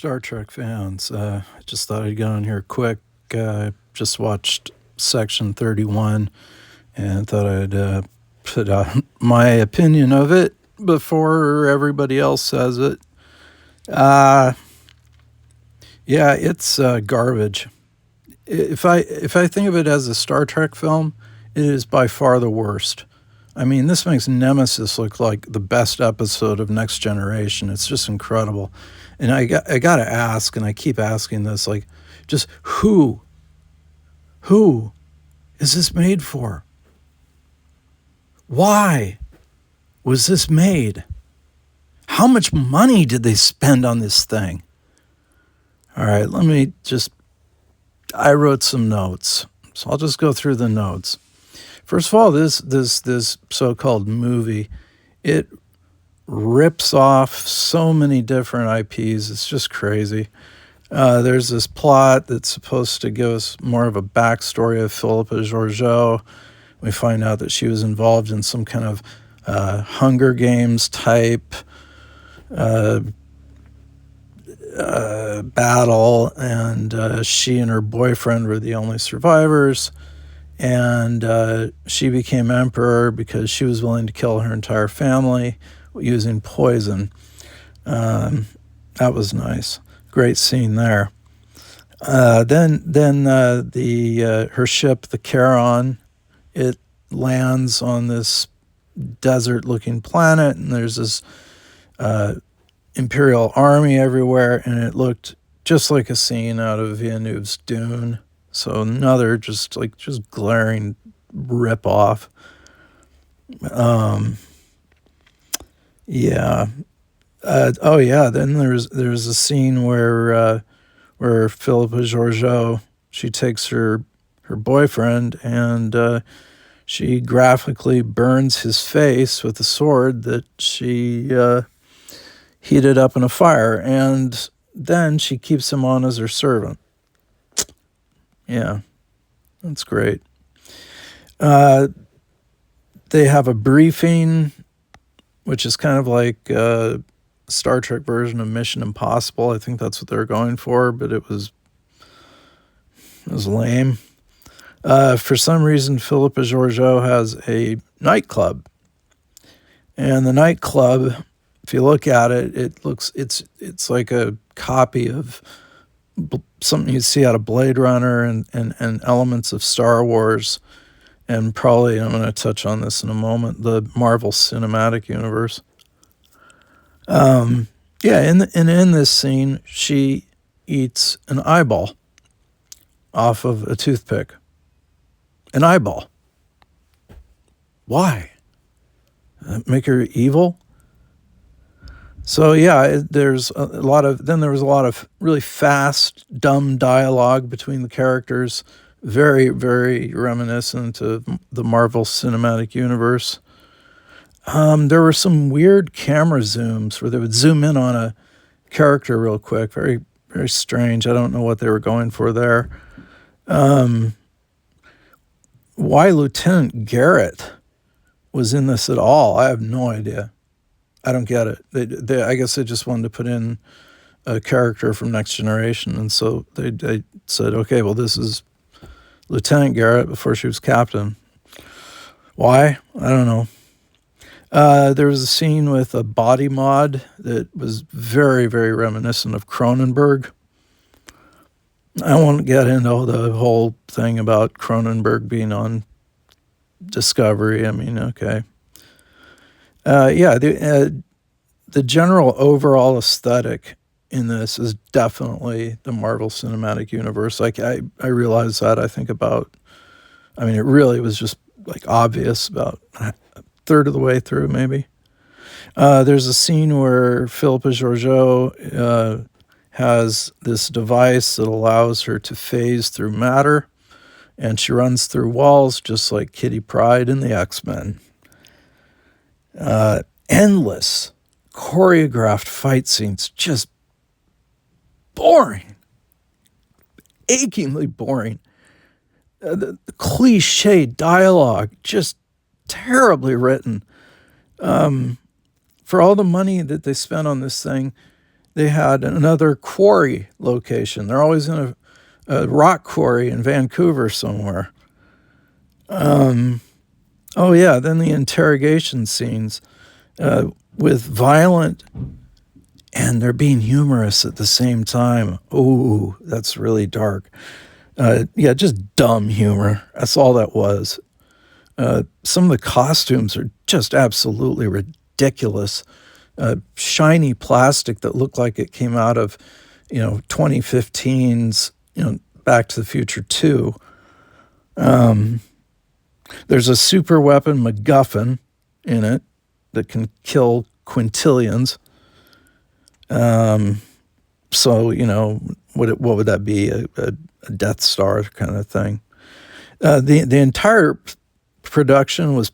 Star Trek fans. I just thought I'd get on here quick. Just watched Section 31 and thought I'd put out my opinion of it before everybody else says it. Yeah, it's garbage. If I think of it as a Star Trek film, it is by far the worst. I mean, this makes Nemesis look like the best episode of Next Generation. It's just incredible. And I got to ask, and I keep asking this, like, just who is this made for? Why was this made? How much money did they spend on this thing? All right, I wrote some notes, so I'll just go through the notes. First of all, this so-called movie, it rips off so many different IPs. It's just crazy. There's this plot that's supposed to give us more of a backstory of Philippa Georgiou. We find out that she was involved in some kind of Hunger Games type battle, and she and her boyfriend were the only survivors. And she became emperor because she was willing to kill her entire family using poison. That was nice. Great scene there. Then her ship, the Charon, it lands on this desert-looking planet, and there's this Imperial army everywhere, and it looked just like a scene out of Villeneuve's Dune. So another just glaring rip off. Yeah. Then there's a scene where Philippa Georgiou, she takes her boyfriend and she graphically burns his face with a sword that she heated up in a fire, and then she keeps him on as her servant. Yeah, that's great. They have a briefing, which is kind of like a Star Trek version of Mission Impossible. I think that's what they're going for, but it was lame. For some reason, Philippa Georgiou has a nightclub, and the nightclub, if you look at it, it's like a copy of something you'd see out of Blade Runner and elements of Star Wars, and probably, I'm going to touch on this in a moment, the Marvel Cinematic Universe. In this scene, she eats an eyeball off of a toothpick. An eyeball. Why? Make her evil? So yeah, there was a lot of really fast, dumb dialogue between the characters, very, very reminiscent of the Marvel Cinematic Universe. There were some weird camera zooms where they would zoom in on a character real quick, very, very strange. I don't know what they were going for there. Why Lieutenant Garrett was in this at all, I have no idea. I don't get it. I guess they just wanted to put in a character from Next Generation, and so they said, okay, well, this is Lieutenant Garrett before she was captain. Why? I don't know. There was a scene with a body mod that was very, very reminiscent of Cronenberg. I won't get into the whole thing about Cronenberg being on Discovery. I mean, okay. The general overall aesthetic in this is definitely the Marvel Cinematic Universe. Like I realize that. It really was just like obvious about a third of the way through, maybe. There's a scene where Philippa Georgiou has this device that allows her to phase through matter, and she runs through walls just like Kitty Pryde in the X-Men. Endless choreographed fight scenes, just boring, achingly boring. The cliche dialogue, just terribly written. For all the money that they spent on this thing, they had another quarry location. They're always in a rock quarry in Vancouver somewhere. Oh yeah, then the interrogation scenes with violent and they're being humorous at the same time. Ooh, that's really dark. Yeah, just dumb humor. That's all that was. Some of the costumes are just absolutely ridiculous. Shiny plastic that looked like it came out of, 2015's, Back to the Future 2. There's a super weapon MacGuffin in it that can kill quintillions. So, what would that be? A Death Star kind of thing. The entire production was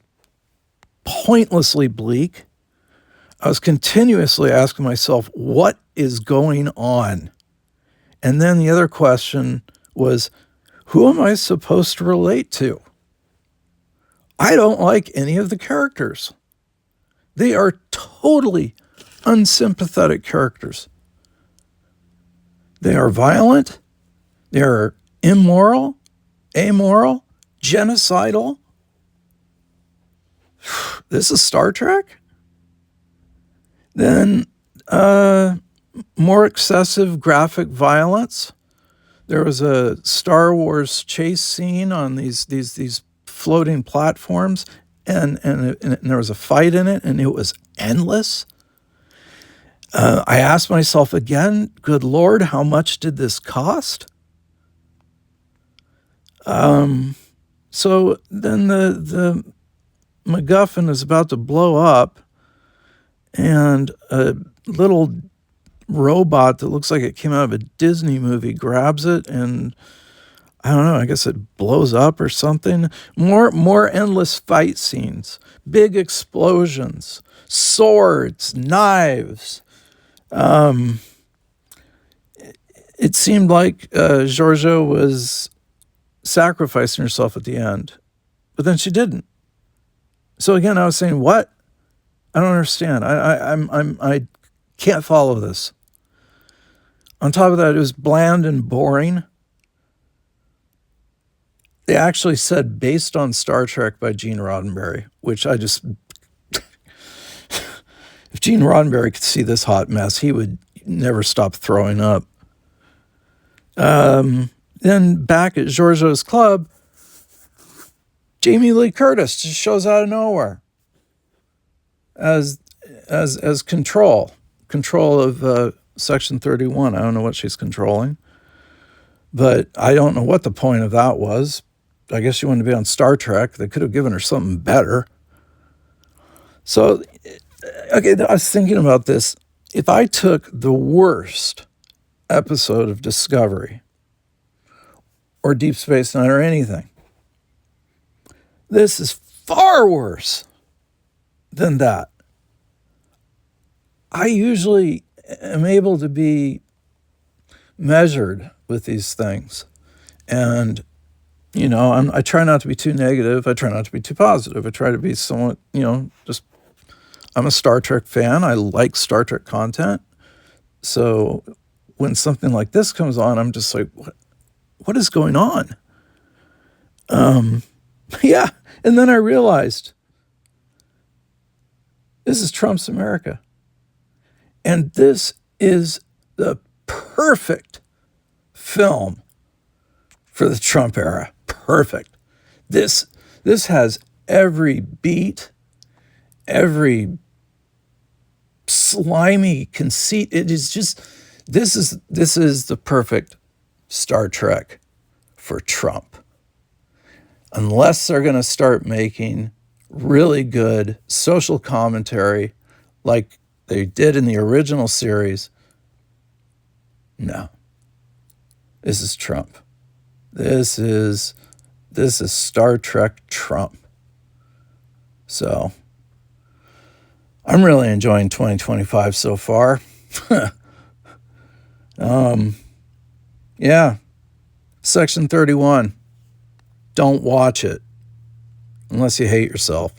pointlessly bleak. I was continuously asking myself, what is going on? And then the other question was, who am I supposed to relate to? I don't like any of the characters. They are totally unsympathetic characters. They are violent. They are immoral, amoral, genocidal. This is Star Trek? Then more excessive graphic violence. There was a Star Wars chase scene on these floating platforms, and there was a fight in it, and it was endless. I asked myself again, good Lord, how much did this cost? So then the MacGuffin is about to blow up, and a little robot that looks like it came out of a Disney movie grabs it, and I don't know, I guess it blows up or something. More endless fight scenes, big explosions, swords, knives. It seemed like Georgiou was sacrificing herself at the end, but then she didn't. So again, I was saying, what? I don't understand. I can't follow this. On top of that, it was bland and boring. They actually said based on Star Trek by Gene Roddenberry, which I just, if Gene Roddenberry could see this hot mess, he would never stop throwing up. Then back at Georgiou's club, Jamie Lee Curtis just shows out of nowhere as control of Section 31. I don't know what she's controlling, but I don't know what the point of that was. I guess she wanted to be on Star Trek. They could have given her something better. So, okay, I was thinking about this. If I took the worst episode of Discovery or Deep Space Nine or anything, this is far worse than that. I usually am able to be measured with these things. And, I try not to be too negative. I try not to be too positive. I try to be somewhat, I'm a Star Trek fan. I like Star Trek content. So when something like this comes on, I'm just like, what is going on? Yeah. And then I realized this is Trump's America. And this is the perfect film for the Trump era. Perfect. This has every beat, every slimy conceit. It is just, this is the perfect Star Trek for Trump. Unless they're going to start making really good social commentary like they did in the original series, no. This is Trump. This is Star Trek Trump. So I'm really enjoying 2025 so far. Yeah. Section 31. Don't watch it unless you hate yourself.